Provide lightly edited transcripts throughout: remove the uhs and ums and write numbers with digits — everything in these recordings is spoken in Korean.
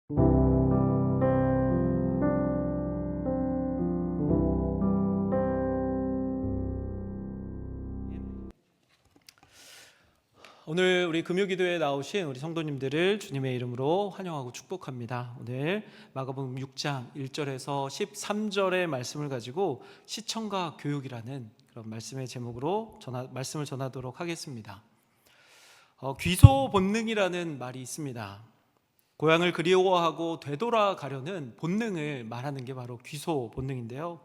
오늘 우리 금요기도에 나오신 우리 성도님들을 주님의 이름으로 환영하고 축복합니다. 오늘 마가복음 6장 1절에서 13절의 말씀을 가지고 시청과 교육이라는 그런 말씀의 제목으로 말씀을 전하도록 하겠습니다. 귀소 본능이라는 말이 있습니다. 고향을 그리워하고 되돌아가려는 본능을 말하는 게 바로 귀소 본능인데요.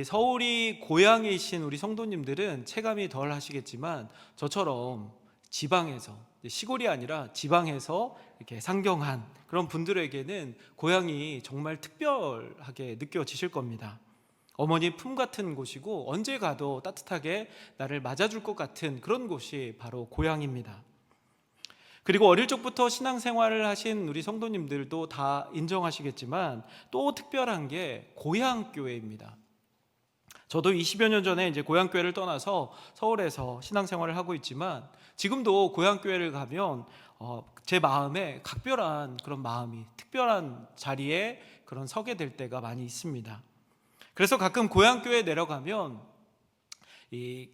서울이 고향이신 우리 성도님들은 체감이 덜 하시겠지만 저처럼 지방에서, 시골이 아니라 지방에서 이렇게 상경한 그런 분들에게는 고향이 정말 특별하게 느껴지실 겁니다. 어머니 품 같은 곳이고 언제 가도 따뜻하게 나를 맞아줄 것 같은 그런 곳이 바로 고향입니다. 그리고 어릴 적부터 신앙생활을 하신 우리 성도님들도 다 인정하시겠지만 또 특별한 게 고향교회입니다. 저도 20여 년 전에 이제 고향교회를 떠나서 서울에서 신앙생활을 하고 있지만 지금도 고향교회를 가면 제 마음에 각별한 그런 마음이 특별한 자리에 그런 서게 될 때가 많이 있습니다. 그래서 가끔 고향교회에 내려가면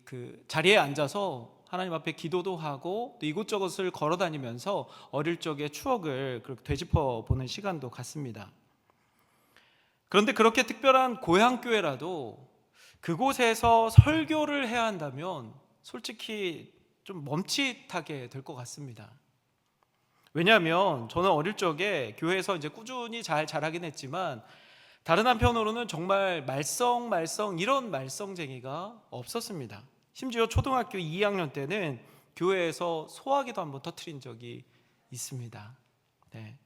그 자리에 앉아서 하나님 앞에 기도도 하고 또 이곳저곳을 걸어 다니면서 어릴 적의 추억을 그렇게 되짚어 보는 시간도 갖습니다. 그런데 그렇게 특별한 고향교회라도 그곳에서 설교를 해야 한다면 솔직히 좀 멈칫하게 될 것 같습니다. 왜냐하면 저는 어릴 적에 교회에서 이제 꾸준히 잘 자라긴 했지만 다른 한편으로는 정말 말썽 이런 말썽쟁이가 없었습니다. 심지어 초등학교 2학년 때는 교회에서 소화기도 한번 터뜨린 적이 있습니다. 네.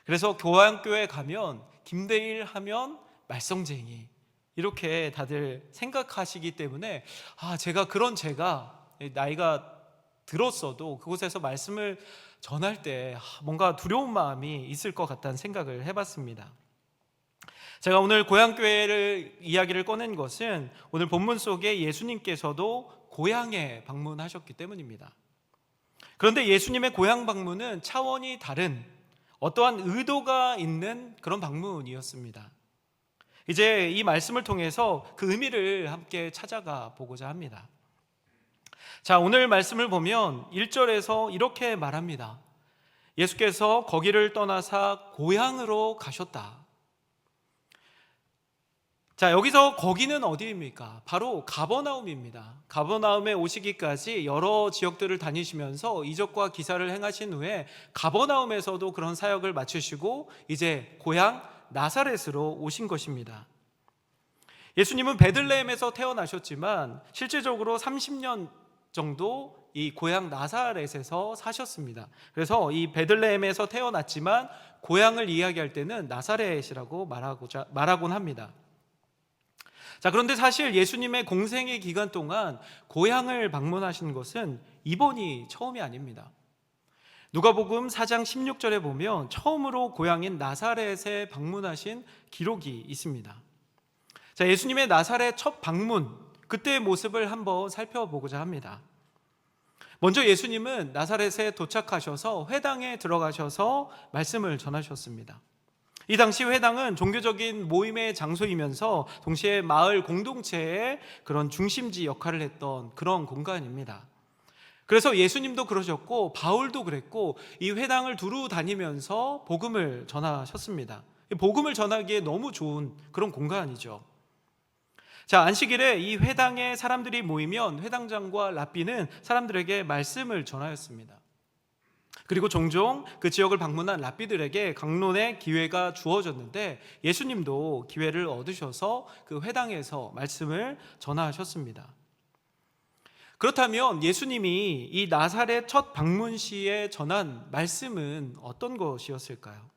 그래서 교환교회 가면 김대일 하면 말썽쟁이 이렇게 다들 생각하시기 때문에 제가 나이가 들었어도 그곳에서 말씀을 전할 때 뭔가 두려운 마음이 있을 것 같다는 생각을 해봤습니다. 제가 오늘 고향교회를 이야기를 꺼낸 것은 오늘 본문 속에 예수님께서도 고향에 방문하셨기 때문입니다. 그런데 예수님의 고향 방문은 차원이 다른 어떠한 의도가 있는 그런 방문이었습니다. 이제 이 말씀을 통해서 그 의미를 함께 찾아가 보고자 합니다. 자, 오늘 말씀을 보면 1절에서 이렇게 말합니다. 예수께서 거기를 떠나사 고향으로 가셨다. 자, 여기서 거기는 어디입니까? 바로 가버나움입니다. 가버나움에 오시기까지 여러 지역들을 다니시면서 이적과 기사를 행하신 후에 가버나움에서도 그런 사역을 마치시고 이제 고향 나사렛으로 오신 것입니다. 예수님은 베들레헴에서 태어나셨지만 실제적으로 30년 정도 이 고향 나사렛에서 사셨습니다. 그래서 이 베들레헴에서 태어났지만 고향을 이야기할 때는 나사렛이라고 말하곤 합니다. 자, 그런데 사실 예수님의 공생의 기간 동안 고향을 방문하신 것은 이번이 처음이 아닙니다. 누가복음 4장 16절에 보면 처음으로 고향인 나사렛에 방문하신 기록이 있습니다. 자, 예수님의 나사렛 첫 방문, 그때의 모습을 한번 살펴보고자 합니다. 먼저 예수님은 나사렛에 도착하셔서 회당에 들어가셔서 말씀을 전하셨습니다. 이 당시 회당은 종교적인 모임의 장소이면서 동시에 마을 공동체의 그런 중심지 역할을 했던 그런 공간입니다. 그래서 예수님도 그러셨고 바울도 그랬고 이 회당을 두루 다니면서 복음을 전하셨습니다. 복음을 전하기에 너무 좋은 그런 공간이죠. 자, 안식일에 이 회당에 사람들이 모이면 회당장과 랍비는 사람들에게 말씀을 전하였습니다. 그리고 종종 그 지역을 방문한 랍비들에게 강론의 기회가 주어졌는데 예수님도 기회를 얻으셔서 그 회당에서 말씀을 전하셨습니다. 그렇다면 예수님이 이 나사렛 첫 방문 시에 전한 말씀은 어떤 것이었을까요?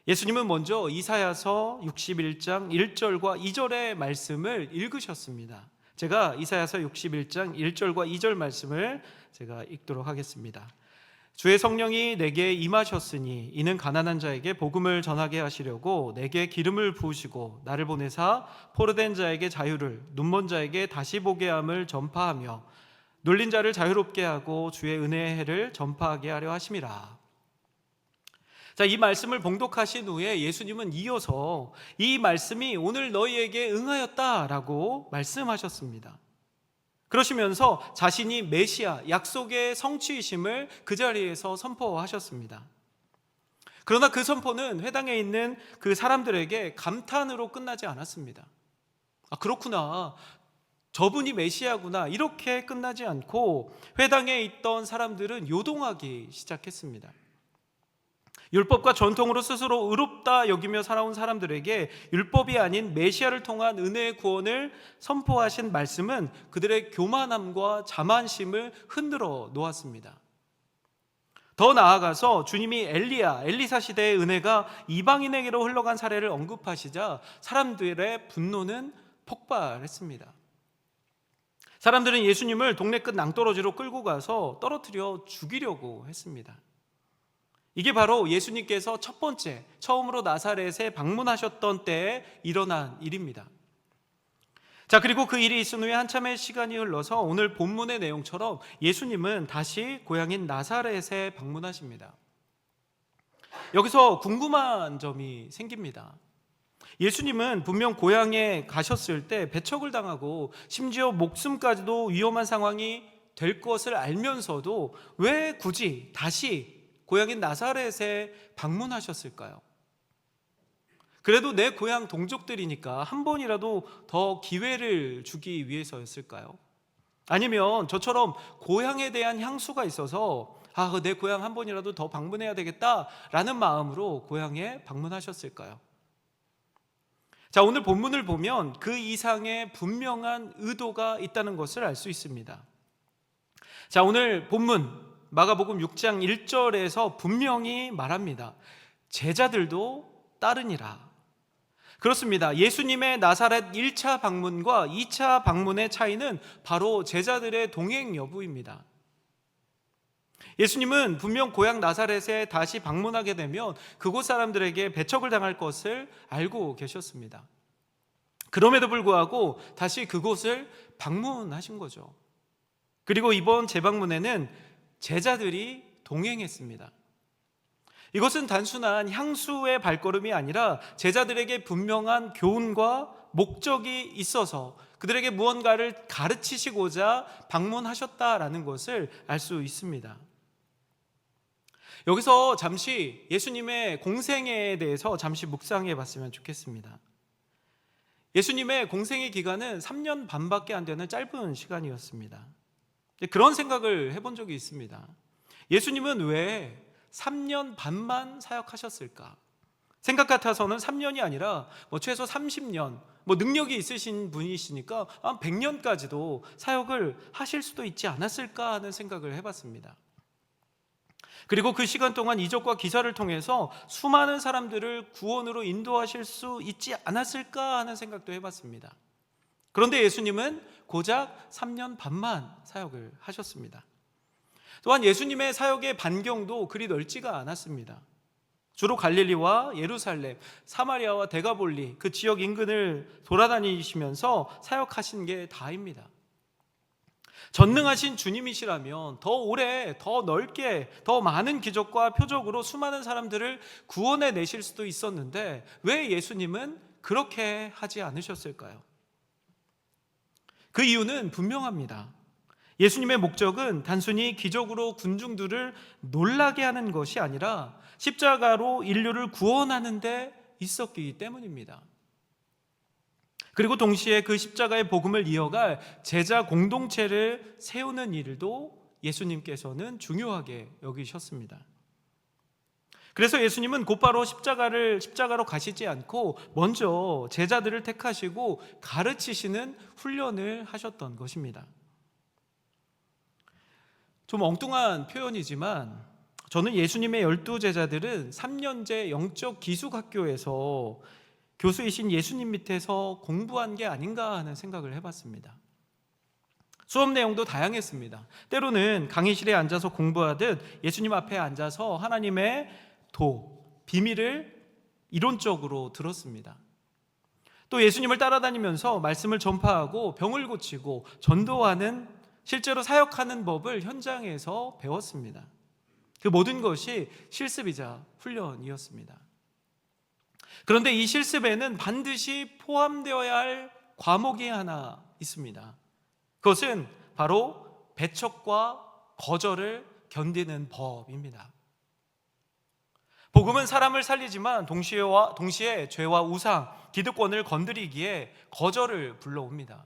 예수님은 먼저 이사야서 61장 1절과 2절의 말씀을 읽으셨습니다. 제가 이사야서 61장 1절과 2절 말씀을 제가 읽도록 하겠습니다. 주의 성령이 내게 임하셨으니 이는 가난한 자에게 복음을 전하게 하시려고 내게 기름을 부으시고 나를 보내사 포로된 자에게 자유를, 눈먼 자에게 다시 보게 함을 전파하며 눌린 자를 자유롭게 하고 주의 은혜의 해를 전파하게 하려 하심이라. 자, 이 말씀을 봉독하신 후에 예수님은 이어서 이 말씀이 오늘 너희에게 응하였다라고 말씀하셨습니다. 그러시면서 자신이 메시아, 약속의 성취이심을 그 자리에서 선포하셨습니다. 그러나 그 선포는 회당에 있는 그 사람들에게 감탄으로 끝나지 않았습니다. 아, 그렇구나, 저분이 메시아구나, 이렇게 끝나지 않고 회당에 있던 사람들은 요동하기 시작했습니다. 율법과 전통으로 스스로 의롭다 여기며 살아온 사람들에게 율법이 아닌 메시아를 통한 은혜의 구원을 선포하신 말씀은 그들의 교만함과 자만심을 흔들어 놓았습니다. 더 나아가서 주님이 엘리사 시대의 은혜가 이방인에게로 흘러간 사례를 언급하시자 사람들의 분노는 폭발했습니다. 사람들은 예수님을 동네 끝 낭떠러지로 끌고 가서 떨어뜨려 죽이려고 했습니다. 이게 바로 예수님께서 첫 번째, 처음으로 나사렛에 방문하셨던 때에 일어난 일입니다. 자, 그리고 그 일이 있은 후에 한참의 시간이 흘러서 오늘 본문의 내용처럼 예수님은 다시 고향인 나사렛에 방문하십니다. 여기서 궁금한 점이 생깁니다. 예수님은 분명 고향에 가셨을 때 배척을 당하고 심지어 목숨까지도 위험한 상황이 될 것을 알면서도 왜 굳이 다시 고향인 나사렛에 방문하셨을까요? 그래도 내 고향 동족들이니까 한 번이라도 더 기회를 주기 위해서였을까요? 아니면 저처럼 고향에 대한 향수가 있어서 내 고향 한 번이라도 더 방문해야 되겠다라는 마음으로 고향에 방문하셨을까요? 자, 오늘 본문을 보면 그 이상의 분명한 의도가 있다는 것을 알 수 있습니다. 자, 오늘 본문 마가복음 6장 1절에서 분명히 말합니다. 제자들도 따르니라. 그렇습니다. 예수님의 나사렛 1차 방문과 2차 방문의 차이는 바로 제자들의 동행 여부입니다. 예수님은 분명 고향 나사렛에 다시 방문하게 되면 그곳 사람들에게 배척을 당할 것을 알고 계셨습니다. 그럼에도 불구하고 다시 그곳을 방문하신 거죠. 그리고 이번 재방문에는 제자들이 동행했습니다. 이것은 단순한 향수의 발걸음이 아니라 제자들에게 분명한 교훈과 목적이 있어서 그들에게 무언가를 가르치시고자 방문하셨다라는 것을 알 수 있습니다. 여기서 잠시 예수님의 공생애에 대해서 잠시 묵상해 봤으면 좋겠습니다. 예수님의 공생애 기간은 3년 반밖에 안 되는 짧은 시간이었습니다. 그런 생각을 해본 적이 있습니다. 예수님은 왜 3년 반만 사역하셨을까? 생각 같아서는 3년이 아니라 최소 30년, 능력이 있으신 분이시니까 100년까지도 사역을 하실 수도 있지 않았을까 하는 생각을 해봤습니다. 그리고 그 시간 동안 이적과 기사를 통해서 수많은 사람들을 구원으로 인도하실 수 있지 않았을까 하는 생각도 해봤습니다. 그런데 예수님은 고작 3년 반만 사역을 하셨습니다. 또한 예수님의 사역의 반경도 그리 넓지가 않았습니다. 주로 갈릴리와 예루살렘, 사마리아와 데가볼리 그 지역 인근을 돌아다니시면서 사역하신 게 다입니다. 전능하신 주님이시라면 더 오래, 더 넓게, 더 많은 기적과 표적으로 수많은 사람들을 구원해 내실 수도 있었는데 왜 예수님은 그렇게 하지 않으셨을까요? 그 이유는 분명합니다. 예수님의 목적은 단순히 기적으로 군중들을 놀라게 하는 것이 아니라 십자가로 인류를 구원하는 데 있었기 때문입니다. 그리고 동시에 그 십자가의 복음을 이어갈 제자 공동체를 세우는 일도 예수님께서는 중요하게 여기셨습니다. 그래서 예수님은 곧바로 십자가로 가시지 않고 먼저 제자들을 택하시고 가르치시는 훈련을 하셨던 것입니다. 좀 엉뚱한 표현이지만 저는 예수님의 12제자들은 3년제 영적 기숙학교에서 교수이신 예수님 밑에서 공부한 게 아닌가 하는 생각을 해봤습니다. 수업 내용도 다양했습니다. 때로는 강의실에 앉아서 공부하듯 예수님 앞에 앉아서 하나님의 비밀을 이론적으로 들었습니다. 또 예수님을 따라다니면서 말씀을 전파하고 병을 고치고 전도하는 실제로 사역하는 법을 현장에서 배웠습니다. 그 모든 것이 실습이자 훈련이었습니다. 그런데 이 실습에는 반드시 포함되어야 할 과목이 하나 있습니다. 그것은 바로 배척과 거절을 견디는 법입니다. 복음은 사람을 살리지만 동시에 죄와 우상, 기득권을 건드리기에 거절을 불러옵니다.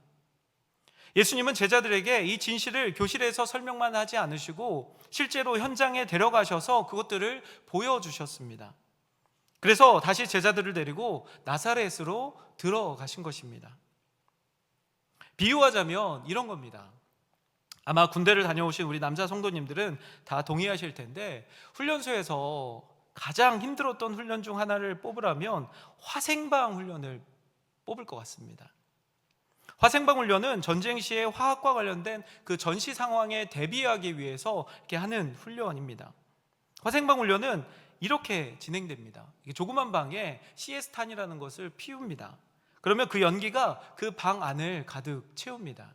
예수님은 제자들에게 이 진실을 교실에서 설명만 하지 않으시고 실제로 현장에 데려가셔서 그것들을 보여주셨습니다. 그래서 다시 제자들을 데리고 나사렛으로 들어가신 것입니다. 비유하자면 이런 겁니다. 아마 군대를 다녀오신 우리 남자 성도님들은 다 동의하실 텐데, 훈련소에서 가장 힘들었던 훈련 중 하나를 뽑으라면 화생방 훈련을 뽑을 것 같습니다. 화생방 훈련은 전쟁 시에 화학과 관련된 그 전시 상황에 대비하기 위해서 이렇게 하는 훈련입니다. 화생방 훈련은 이렇게 진행됩니다. 조그만 방에 시에스탄이라는 것을 피웁니다. 그러면 그 연기가 그 방 안을 가득 채웁니다.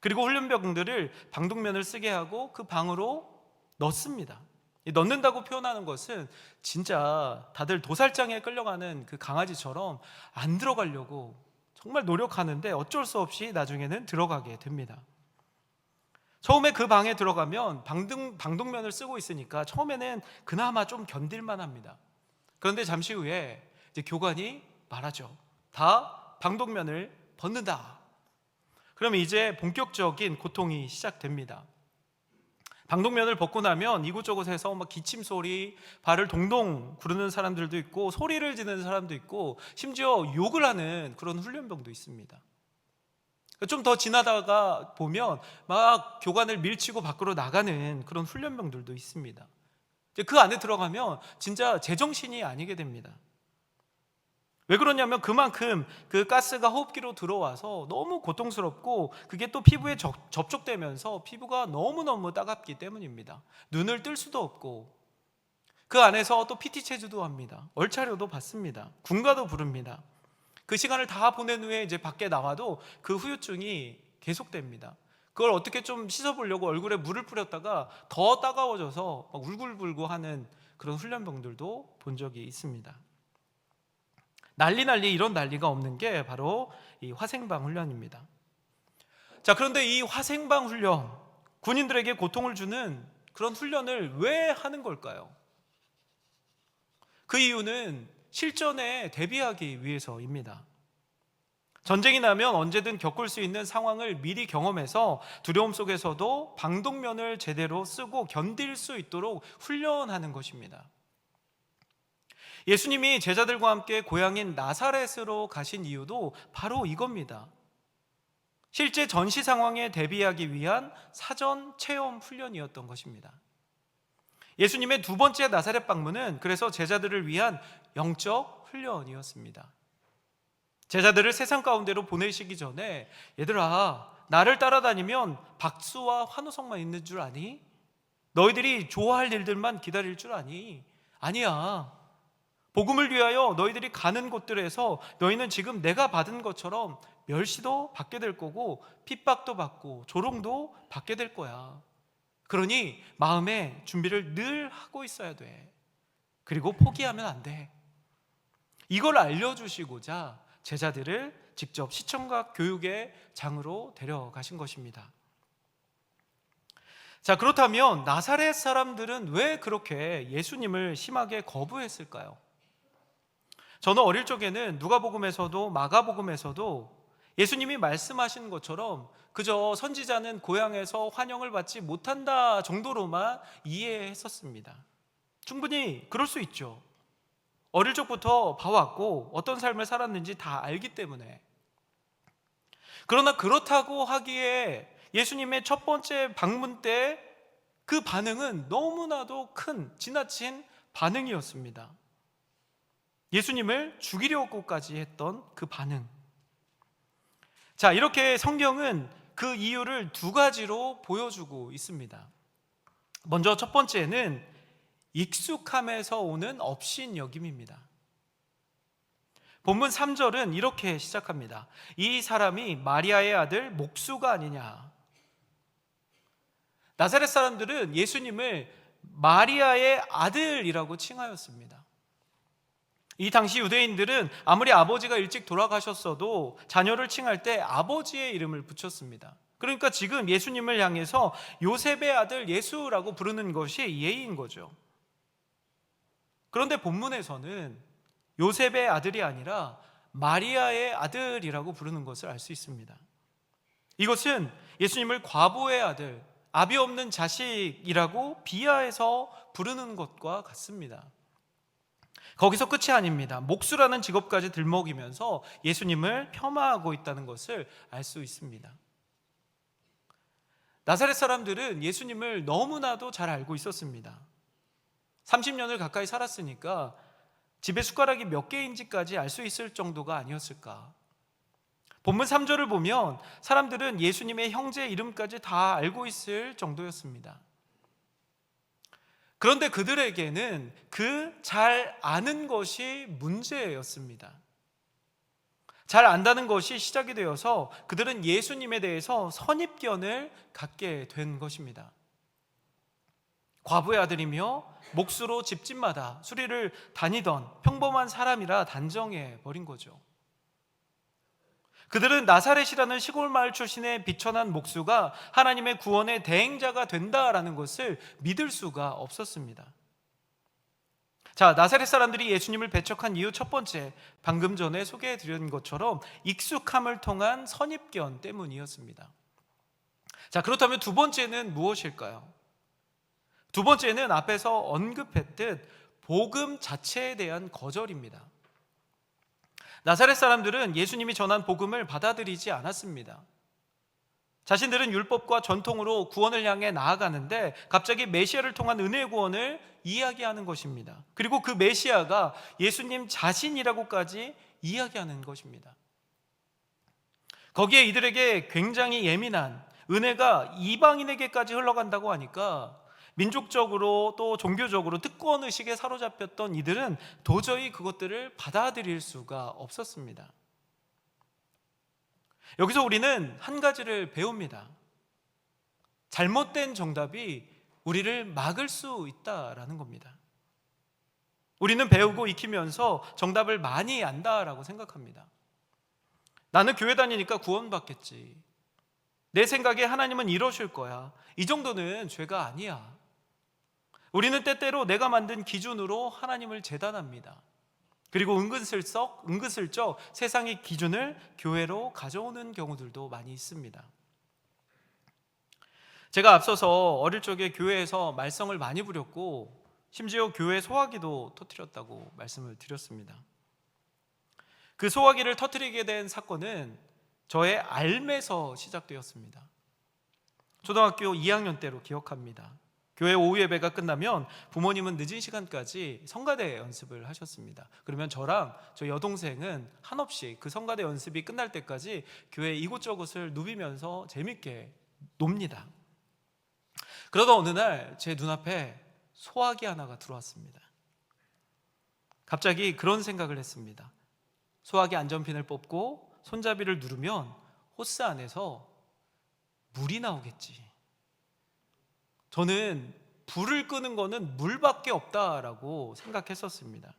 그리고 훈련병들을 방독면을 쓰게 하고 그 방으로 넣습니다. 넣는다고 표현하는 것은 진짜 다들 도살장에 끌려가는 그 강아지처럼 안 들어가려고 정말 노력하는데 어쩔 수 없이 나중에는 들어가게 됩니다. 처음에 그 방에 들어가면 방독면을 쓰고 있으니까 처음에는 그나마 좀 견딜만 합니다. 그런데 잠시 후에 이제 교관이 말하죠. 다 방독면을 벗는다. 그러면 이제 본격적인 고통이 시작됩니다. 방독면을 벗고 나면 이곳저곳에서 막 기침 소리, 발을 동동 구르는 사람들도 있고 소리를 지르는 사람도 있고 심지어 욕을 하는 그런 훈련병도 있습니다. 좀 더 지나다가 보면 막 교관을 밀치고 밖으로 나가는 그런 훈련병들도 있습니다. 그 안에 들어가면 진짜 제정신이 아니게 됩니다. 왜 그러냐면 그만큼 그 가스가 호흡기로 들어와서 너무 고통스럽고 그게 또 피부에 접촉되면서 피부가 너무너무 따갑기 때문입니다. 눈을 뜰 수도 없고 그 안에서 또 PT 체조도 합니다. 얼차려도 받습니다. 군가도 부릅니다. 그 시간을 다 보낸 후에 이제 밖에 나와도 그 후유증이 계속됩니다. 그걸 어떻게 좀 씻어보려고 얼굴에 물을 뿌렸다가 더 따가워져서 막 울굴불고 하는 그런 훈련병들도 본 적이 있습니다. 난리 이런 난리가 없는 게 바로 이 화생방 훈련입니다. 자, 그런데 이 화생방 훈련, 군인들에게 고통을 주는 그런 훈련을 왜 하는 걸까요? 그 이유는 실전에 대비하기 위해서입니다. 전쟁이 나면 언제든 겪을 수 있는 상황을 미리 경험해서 두려움 속에서도 방독면을 제대로 쓰고 견딜 수 있도록 훈련하는 것입니다. 예수님이 제자들과 함께 고향인 나사렛으로 가신 이유도 바로 이겁니다. 실제 전시 상황에 대비하기 위한 사전 체험 훈련이었던 것입니다. 예수님의 두 번째 나사렛 방문은 그래서 제자들을 위한 영적 훈련이었습니다. 제자들을 세상 가운데로 보내시기 전에 얘들아, 나를 따라다니면 박수와 환호성만 있는 줄 아니? 너희들이 좋아할 일들만 기다릴 줄 아니? 아니야. 복음을 위하여 너희들이 가는 곳들에서 너희는 지금 내가 받은 것처럼 멸시도 받게 될 거고 핍박도 받고 조롱도 받게 될 거야. 그러니 마음에 준비를 늘 하고 있어야 돼. 그리고 포기하면 안 돼. 이걸 알려주시고자 제자들을 직접 시청각 교육의 장으로 데려가신 것입니다. 자, 그렇다면 나사렛 사람들은 왜 그렇게 예수님을 심하게 거부했을까요? 저는 어릴 적에는 누가복음에서도 마가복음에서도 예수님이 말씀하신 것처럼 그저 선지자는 고향에서 환영을 받지 못한다 정도로만 이해했었습니다. 충분히 그럴 수 있죠. 어릴 적부터 봐왔고 어떤 삶을 살았는지 다 알기 때문에. 그러나 그렇다고 하기에 예수님의 첫 번째 방문 때 그 반응은 너무나도 큰 지나친 반응이었습니다. 예수님을 죽이려고까지 했던 그 반응. 자, 이렇게 성경은 그 이유를 두 가지로 보여주고 있습니다. 먼저 첫 번째는 익숙함에서 오는 업신여김입니다. 본문 3절은 이렇게 시작합니다. 이 사람이 마리아의 아들 목수가 아니냐. 나사렛 사람들은 예수님을 마리아의 아들이라고 칭하였습니다. 이 당시 유대인들은 아무리 아버지가 일찍 돌아가셨어도 자녀를 칭할 때 아버지의 이름을 붙였습니다. 그러니까 지금 예수님을 향해서 요셉의 아들 예수라고 부르는 것이 예의인 거죠. 그런데 본문에서는 요셉의 아들이 아니라 마리아의 아들이라고 부르는 것을 알 수 있습니다. 이것은 예수님을 과부의 아들, 아비 없는 자식이라고 비하해서 부르는 것과 같습니다. 거기서 끝이 아닙니다. 목수라는 직업까지 들먹이면서 예수님을 폄하하고 있다는 것을 알 수 있습니다. 나사렛 사람들은 예수님을 너무나도 잘 알고 있었습니다. 30년을 가까이 살았으니까 집에 숟가락이 몇 개인지까지 알 수 있을 정도가 아니었을까. 본문 3절을 보면 사람들은 예수님의 형제 이름까지 다 알고 있을 정도였습니다. 그런데 그들에게는 그 잘 아는 것이 문제였습니다. 잘 안다는 것이 시작이 되어서 그들은 예수님에 대해서 선입견을 갖게 된 것입니다. 과부의 아들이며 몫으로 집집마다 수리를 다니던 평범한 사람이라 단정해 버린 거죠. 그들은 나사렛이라는 시골 마을 출신의 비천한 목수가 하나님의 구원의 대행자가 된다라는 것을 믿을 수가 없었습니다. 자, 나사렛 사람들이 예수님을 배척한 이유 첫 번째, 방금 전에 소개해 드린 것처럼 익숙함을 통한 선입견 때문이었습니다. 자, 그렇다면 두 번째는 무엇일까요? 두 번째는 앞에서 언급했듯 복음 자체에 대한 거절입니다. 나사렛 사람들은 예수님이 전한 복음을 받아들이지 않았습니다. 자신들은 율법과 전통으로 구원을 향해 나아가는데 갑자기 메시아를 통한 은혜의 구원을 이야기하는 것입니다. 그리고 그 메시아가 예수님 자신이라고까지 이야기하는 것입니다. 거기에 이들에게 굉장히 예민한 은혜가 이방인에게까지 흘러간다고 하니까 민족적으로 또 종교적으로 특권 의식에 사로잡혔던 이들은 도저히 그것들을 받아들일 수가 없었습니다. 여기서 우리는 한 가지를 배웁니다. 잘못된 정답이 우리를 막을 수 있다라는 겁니다. 우리는 배우고 익히면서 정답을 많이 안다라고 생각합니다. 나는 교회 다니니까 구원받겠지. 내 생각에 하나님은 이러실 거야. 이 정도는 죄가 아니야. 우리는 때때로 내가 만든 기준으로 하나님을 재단합니다. 그리고 은근슬쩍 세상의 기준을 교회로 가져오는 경우들도 많이 있습니다. 제가 앞서서 어릴 적에 교회에서 말썽을 많이 부렸고 심지어 교회 소화기도 터뜨렸다고 말씀을 드렸습니다. 그 소화기를 터뜨리게 된 사건은 저의 앓매에서 시작되었습니다. 초등학교 2학년 때로 기억합니다. 교회 오후 예배가 끝나면 부모님은 늦은 시간까지 성가대 연습을 하셨습니다. 그러면 저랑 저 여동생은 한없이 그 성가대 연습이 끝날 때까지 교회 이곳저곳을 누비면서 재밌게 놉니다. 그러다 어느 날 제 눈앞에 소화기 하나가 들어왔습니다. 갑자기 그런 생각을 했습니다. 소화기 안전핀을 뽑고 손잡이를 누르면 호스 안에서 물이 나오겠지. 저는 불을 끄는 거는 물밖에 없다라고 생각했었습니다.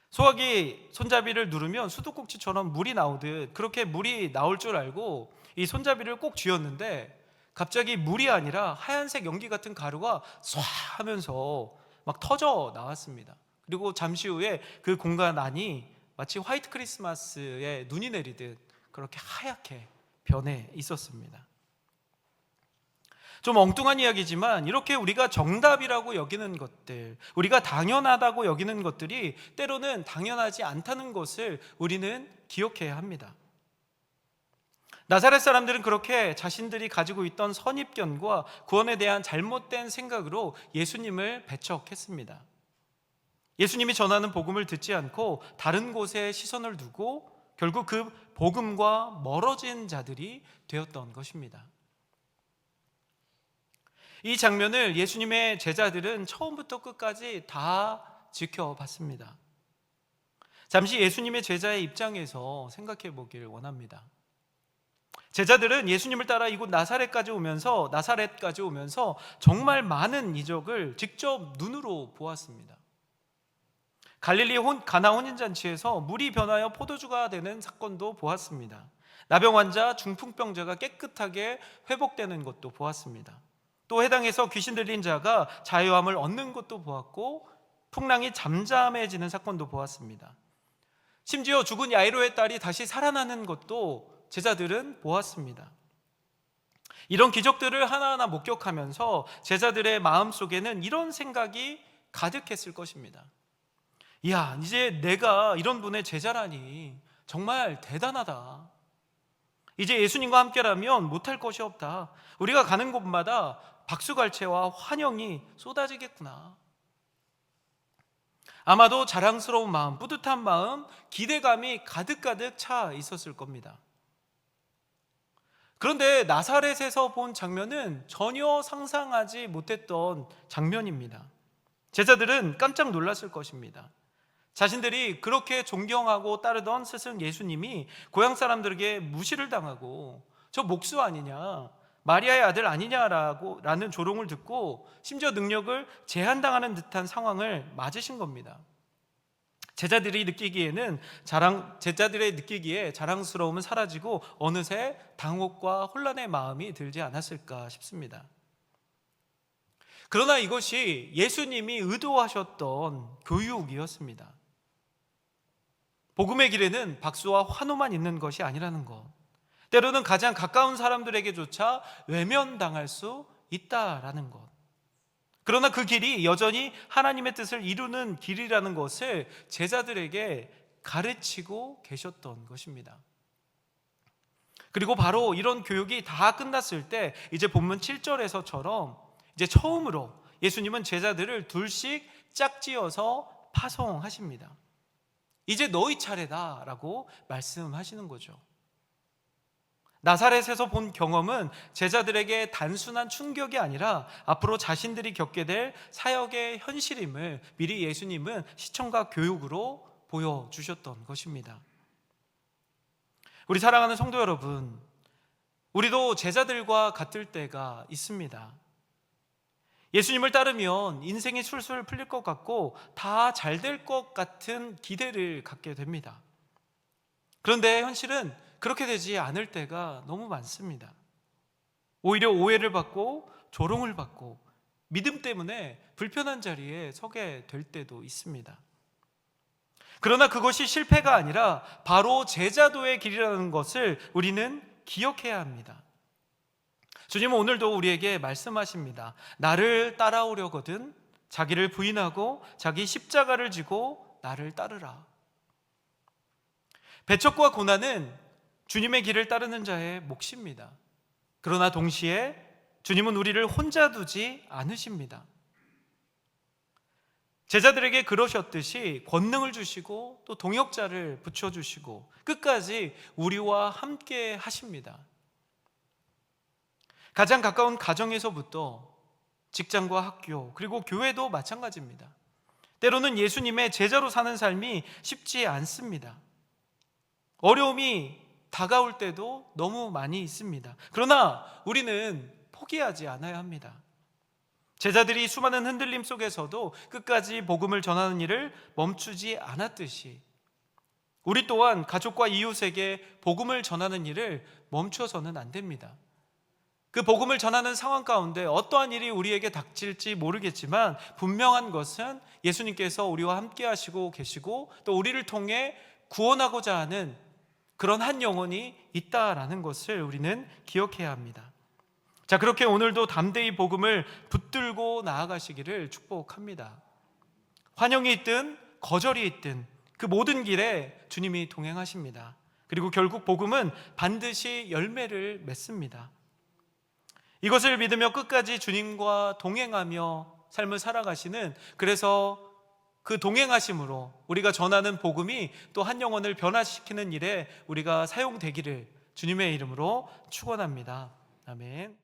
소화기 손잡이를 누르면 수도꼭지처럼 물이 나오듯 그렇게 물이 나올 줄 알고 이 손잡이를 꼭 쥐었는데 갑자기 물이 아니라 하얀색 연기 같은 가루가 쏴 하면서 막 터져 나왔습니다. 그리고 잠시 후에 그 공간 안이 마치 화이트 크리스마스에 눈이 내리듯 그렇게 하얗게 변해 있었습니다. 좀 엉뚱한 이야기지만 이렇게 우리가 정답이라고 여기는 것들, 우리가 당연하다고 여기는 것들이 때로는 당연하지 않다는 것을 우리는 기억해야 합니다. 나사렛 사람들은 그렇게 자신들이 가지고 있던 선입견과 구원에 대한 잘못된 생각으로 예수님을 배척했습니다. 예수님이 전하는 복음을 듣지 않고 다른 곳에 시선을 두고 결국 그 복음과 멀어진 자들이 되었던 것입니다. 이 장면을 예수님의 제자들은 처음부터 끝까지 다 지켜봤습니다. 잠시 예수님의 제자의 입장에서 생각해 보길 원합니다. 제자들은 예수님을 따라 이곳 나사렛까지 오면서 정말 많은 이적을 직접 눈으로 보았습니다. 갈릴리 가나 혼인잔치에서 물이 변하여 포도주가 되는 사건도 보았습니다. 나병 환자, 중풍병자가 깨끗하게 회복되는 것도 보았습니다. 또 해당에서 귀신 들린 자가 자유함을 얻는 것도 보았고, 풍랑이 잠잠해지는 사건도 보았습니다. 심지어 죽은 야이로의 딸이 다시 살아나는 것도 제자들은 보았습니다. 이런 기적들을 하나하나 목격하면서 제자들의 마음속에는 이런 생각이 가득했을 것입니다. 이야, 이제 내가 이런 분의 제자라니 정말 대단하다. 이제 예수님과 함께라면 못할 것이 없다. 우리가 가는 곳마다 박수갈채와 환영이 쏟아지겠구나. 아마도 자랑스러운 마음, 뿌듯한 마음, 기대감이 가득가득 차 있었을 겁니다. 그런데 나사렛에서 본 장면은 전혀 상상하지 못했던 장면입니다. 제자들은 깜짝 놀랐을 것입니다. 자신들이 그렇게 존경하고 따르던 스승 예수님이 고향 사람들에게 무시를 당하고 저 목수 아니냐, 마리아의 아들 아니냐라는 조롱을 듣고 심지어 능력을 제한당하는 듯한 상황을 맞으신 겁니다. 제자들의 느끼기에 자랑스러움은 사라지고 어느새 당혹과 혼란의 마음이 들지 않았을까 싶습니다. 그러나 이것이 예수님이 의도하셨던 교육이었습니다. 복음의 길에는 박수와 환호만 있는 것이 아니라는 것, 때로는 가장 가까운 사람들에게조차 외면당할 수 있다라는 것, 그러나 그 길이 여전히 하나님의 뜻을 이루는 길이라는 것을 제자들에게 가르치고 계셨던 것입니다. 그리고 바로 이런 교육이 다 끝났을 때 이제 본문 7절에서처럼 이제 처음으로 예수님은 제자들을 둘씩 짝지어서 파송하십니다. 이제 너희 차례다 라고 말씀하시는 거죠. 나사렛에서 본 경험은 제자들에게 단순한 충격이 아니라 앞으로 자신들이 겪게 될 사역의 현실임을 미리 예수님은 시청과 교육으로 보여주셨던 것입니다. 우리 사랑하는 성도 여러분, 우리도 제자들과 같을 때가 있습니다. 예수님을 따르면 인생이 술술 풀릴 것 같고 다 잘 될 것 같은 기대를 갖게 됩니다. 그런데 현실은 그렇게 되지 않을 때가 너무 많습니다. 오히려 오해를 받고 조롱을 받고 믿음 때문에 불편한 자리에 서게 될 때도 있습니다. 그러나 그것이 실패가 아니라 바로 제자도의 길이라는 것을 우리는 기억해야 합니다. 주님은 오늘도 우리에게 말씀하십니다. 나를 따라오려거든 자기를 부인하고 자기 십자가를 지고 나를 따르라. 배척과 고난은 주님의 길을 따르는 자의 몫입니다. 그러나 동시에 주님은 우리를 혼자 두지 않으십니다. 제자들에게 그러셨듯이 권능을 주시고 또 동역자를 붙여주시고 끝까지 우리와 함께 하십니다. 가장 가까운 가정에서부터 직장과 학교 그리고 교회도 마찬가지입니다. 때로는 예수님의 제자로 사는 삶이 쉽지 않습니다. 어려움이 다가올 때도 너무 많이 있습니다. 그러나 우리는 포기하지 않아야 합니다. 제자들이 수많은 흔들림 속에서도 끝까지 복음을 전하는 일을 멈추지 않았듯이 우리 또한 가족과 이웃에게 복음을 전하는 일을 멈춰서는 안 됩니다. 그 복음을 전하는 상황 가운데 어떠한 일이 우리에게 닥칠지 모르겠지만 분명한 것은 예수님께서 우리와 함께 하시고 계시고 또 우리를 통해 구원하고자 하는 그런 한 영혼이 있다라는 것을 우리는 기억해야 합니다. 자, 그렇게 오늘도 담대히 복음을 붙들고 나아가시기를 축복합니다. 환영이 있든 거절이 있든 그 모든 길에 주님이 동행하십니다. 그리고 결국 복음은 반드시 열매를 맺습니다. 이것을 믿으며 끝까지 주님과 동행하며 삶을 살아가시는, 그래서 그 동행하심으로 우리가 전하는 복음이 또 한 영혼을 변화시키는 일에 우리가 사용되기를 주님의 이름으로 축원합니다. 아멘.